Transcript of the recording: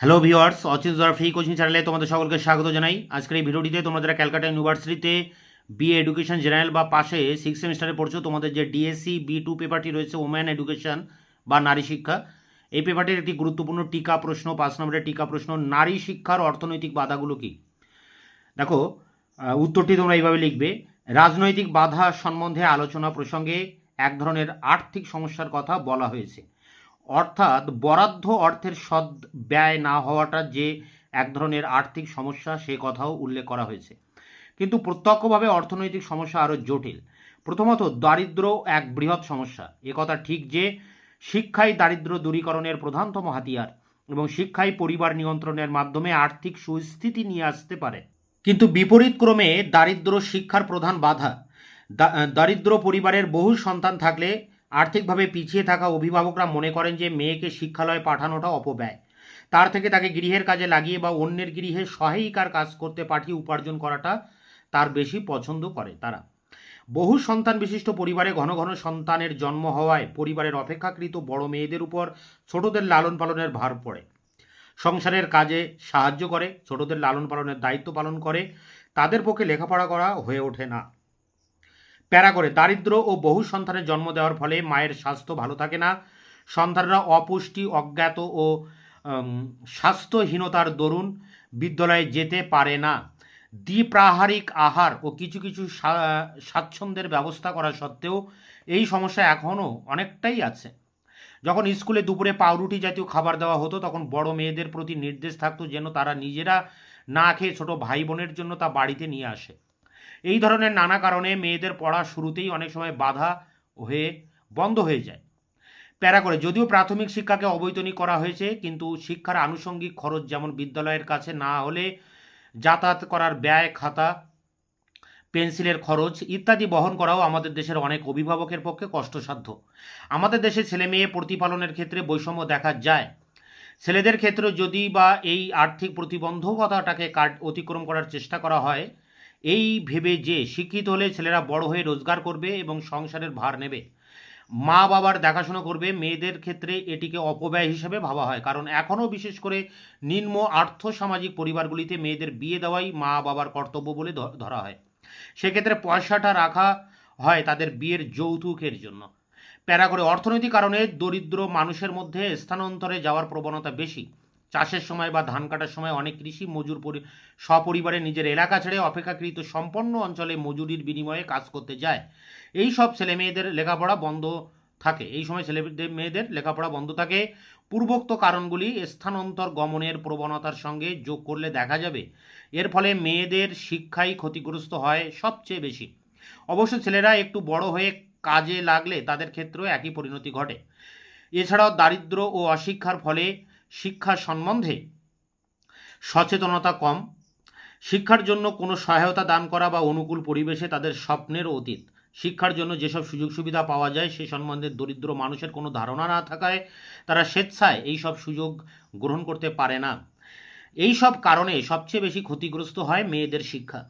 Hello viewers, অচিন জরা free coaching চ্যানেলে তোমাদের সকলকে স্বাগত জানাই। আজকের এই ভিডিওটিতে তোমরা যারা ক্যালকাটা ইউনিভার্সিটিতে বিএ এডুকেশন জেনারেল বা পাশে 6 সেমিস্টারে পড়ছো, তোমাদের যে ডিএসসি B2 পেপারটি রয়েছে ওমেন এডুকেশন বা নারী শিক্ষা, এই পেপারটির একটি গুরুত্বপূর্ণ টিকা প্রশ্ন, 5 নম্বরের টিকা প্রশ্ন, নারী শিক্ষার অর্থনৈতিক বাধাগুলো কি। দেখো, উত্তরটি তোমরা এইভাবে লিখবে: রাজনৈতিক বাধা সম্বন্ধে আলোচনা প্রসঙ্গে এক ধরনের আর্থিক সমস্যার কথা বলা হয়েছে। অর্থাৎ বরাদ্দ অর্থের সৎ ব্যয় না হওয়াটা যে এক ধরনের আর্থিক সমস্যা, সে কথাও উল্লেখ করা হয়েছে। কিন্তু প্রত্যক্ষভাবে অর্থনৈতিক সমস্যা আরও জটিল। প্রথমত, দারিদ্র্য এক বৃহৎ সমস্যা। কথা ঠিক যে শিক্ষাই দারিদ্র্য দূরীকরণের প্রধানতম হাতিয়ার এবং শিক্ষাই পরিবার নিয়ন্ত্রণের মাধ্যমে আর্থিক সুস্থিতি নিয়ে আসতে পারে। কিন্তু বিপরীত ক্রমে দারিদ্র্য শিক্ষার প্রধান বাধা। দারিদ্র পরিবারের বহু সন্তান থাকলে আর্থিকভাবে পিছিয়ে থাকা অভিভাবকরা মনে করেন যে মেয়েকে শিক্ষালয়ে পাঠানোটা অপব্যয়। তার থেকে তাকে গৃহের কাজে লাগিয়ে বা অন্যের গৃহে সহায়িকার কাজ করতে পাঠিয়ে উপার্জন করাটা তার বেশি পছন্দ করে তারা। বহু সন্তান বিশিষ্ট পরিবারে ঘন ঘন সন্তানের জন্ম হওয়ায় পরিবারের অপেক্ষাকৃত বড় মেয়েদের উপর ছোটদের লালন পালনের ভার পড়ে। সংসারের কাজে সাহায্য করে, ছোটদের লালন পালনের দায়িত্ব পালন করে, তাদের পক্ষে লেখাপড়া করা হয়ে ওঠে না। প্যারা করে দারিদ্র ও বহু সন্তানের জন্ম দেওয়ার ফলে মায়ের স্বাস্থ্য ভালো থাকে না। সন্তানরা অপুষ্টি, অজ্ঞাত ও স্বাস্থ্যহীনতার দরুন বিদ্যালয়ে যেতে পারে না। দ্বিপ্রাহারিক আহার ও কিছু কিছু স্বাচ্ছন্দ্যের ব্যবস্থা করা সত্ত্বেও এই সমস্যা এখনও অনেকটাই আছে। যখন স্কুলে দুপুরে পাউরুটি জাতীয় খাবার দেওয়া হতো, তখন বড় মেয়েদের প্রতি নির্দেশ থাকতো যেন তারা নিজেরা না খেয়ে ছোট ভাই বোনের জন্য তা বাড়িতে নিয়ে আসে। এই ধরনের নানা কারণে মেয়েদের পড়া শুরুতেই অনেক সময় বাধা হয়ে বন্ধ হয়ে যায়। প্যারা করে যদিও প্রাথমিক শিক্ষাকে অবৈতনিক করা হয়েছে, কিন্তু শিক্ষার আনুষঙ্গিক খরচ, যেমন বিদ্যালয়ের কাছে না হলে যাতায়াত করার ব্যয়, খাতা পেন্সিলের খরচ ইত্যাদি বহন করাও আমাদের দেশের অনেক অভিভাবকের পক্ষে কষ্টসাধ্য। আমাদের দেশে ছেলে মেয়ে প্রতিপালনের ক্ষেত্রে বৈষম্য দেখা যায়। ছেলেদের ক্ষেত্রে যদি বা এই আর্থিক প্রতিবন্ধকতাটাকে অতিক্রম করার চেষ্টা করা হয়, এই ভেবে যে শিক্ষিত হলে ছেলেরা বড় হয়ে রোজগার করবে এবং সংসারের ভার নেবে, মা বাবার দেখাশোনা করবে, মেয়েদের ক্ষেত্রে এটিকে অপব্যয় হিসেবে ভাবা হয়। কারণ এখনও বিশেষ করে নিম্ন আর্থসামাজিক পরিবারগুলিতে মেয়েদের বিয়ে দেওয়াই মা বাবার কর্তব্য বলে ধরা হয়। সেক্ষেত্রে পয়সাটা রাখা হয় তাদের বিয়ের যৌতুকের জন্য। প্যারা করে অর্থনৈতিক কারণে দরিদ্র মানুষের মধ্যে স্থানান্তরে যাওয়ার প্রবণতা বেশি। চাষের সময় বা ধান কাটার সময় অনেক কৃষি মজুর সপরিবারে নিজের এলাকা ছেড়ে অপেক্ষাকৃত সম্পন্ন অঞ্চলে মজুরির বিনিময়ে কাজ করতে যায়। এই সব ছেলে মেয়েদের লেখাপড়া বন্ধ থাকে। এই সময় ছেলে মেয়েদের লেখাপড়া বন্ধ থাকে। পূর্বোক্ত কারণগুলি স্থানান্তর গমনের প্রবণতার সঙ্গে যোগ করলে দেখা যাবে এর ফলে মেয়েদের শিক্ষাই ক্ষতিগ্রস্ত হয় সবচেয়ে বেশি। অবশ্য ছেলেরা একটু বড় হয়ে কাজে লাগলে তাদের ক্ষেত্রেও একই পরিণতি ঘটে। এছাড়াও দারিদ্র ও অশিক্ষার ফলে শিক্ষা সম্বন্ধে সচেতনতা কম। শিক্ষার জন্য কোনো সহায়তা দান করা বা অনুকূল পরিবেশে তাদের স্বপ্নের অতীত। শিক্ষার জন্য যেসব সুযোগ সুবিধা পাওয়া যায় সে সম্বন্ধে দরিদ্র মানুষের কোনো ধারণা না থাকায় তারা স্বেচ্ছায় এই সব সুযোগ গ্রহণ করতে পারে না। এই সব কারণে সবচেয়ে বেশি ক্ষতিগ্রস্ত হয় মেয়েদের শিক্ষা।